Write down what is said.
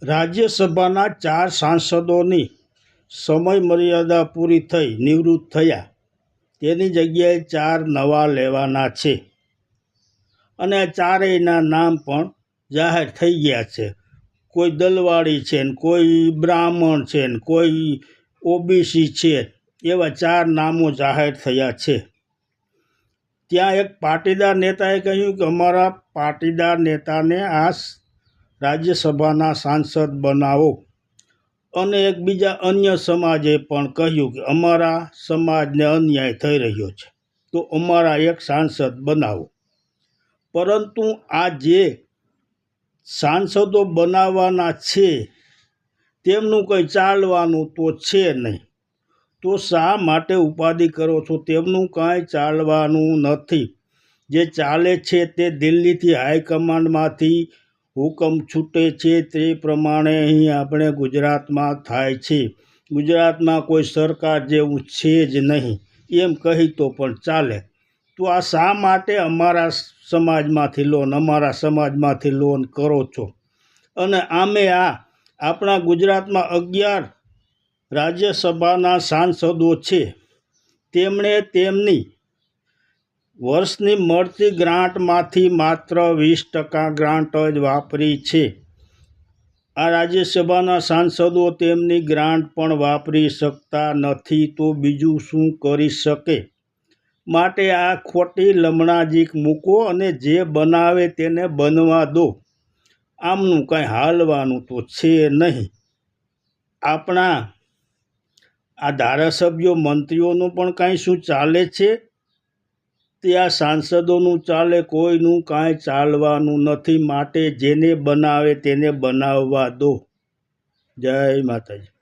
રાજ્યસભાના 4 સાંસદોની સમયમર્યાદા પૂરી થઈ નિવૃત્ત થયા. તેની જગ્યાએ 4 નવા લેવાના છે અને આ ચારેયના નામ પણ જાહેર થઈ ગયા છે. કોઈ દલવાડી છે ને કોઈ બ્રાહ્મણ છે ને કોઈ ઓબીસી છે, એવા 4 નામો જાહેર થયા છે. ત્યાં એક પાટીદાર નેતાએ કહ્યું કે અમારા પાટીદાર નેતાને આ રાજ્યસભાના સાંસદ બનાવો, અને એક બીજા અન્ય સમાજે પણ કહ્યું કે અમારા સમાજને અન્યાય થઈ રહ્યો છે તો અમારા એક સાંસદ બનાવો. પરંતુ આ જે સાંસદો બનાવવાના છે તેમનું કંઈ ચાલવાનું તો છે નહીં. તો શા માટે ઉપાધિ કરો છો? તેમનું કાંઈ ચાલવાનું નથી. જે ચાલે છે તે દિલ્હીથી હાઈકમાન્ડમાંથી હુકમ છૂટે છે તે પ્રમાણે અહીં આપણે ગુજરાતમાં થાય છે. ગુજરાતમાં કોઈ સરકાર જેવું છે જ નહીં એમ કહી તો પણ ચાલે. તો આ શા માટે અમારા સમાજમાંથી લોન કરો છો? અને આમે આપણા ગુજરાતમાં 11 રાજ્યસભાના સાંસદો છે, તેમણે તેમની વર્ષની મળતી ગ્રાન્ટમાંથી માત્ર 20% ગ્રાન્ટ જ વાપરી છે. આ રાજ્યસભાના સાંસદો તેમની ગ્રાન્ટ પણ વાપરી શકતા નથી તો બીજું શું કરી શકે? માટે આ ખોટી લમણાજીક મૂકો અને જે બનાવે તેને બનવા દો. આમનું કાંઈ હાલવાનું તો છે નહીં. આપણા આ ધારાસભ્યો મંત્રીઓનું પણ કાંઈ શું ચાલે છે? તે આ સાંસદોનું ચાલે, કોઈનું કાંઈ ચાલવાનું નથી. માટે જેને બનાવે તેને બનાવવા દો. જય માતાજી.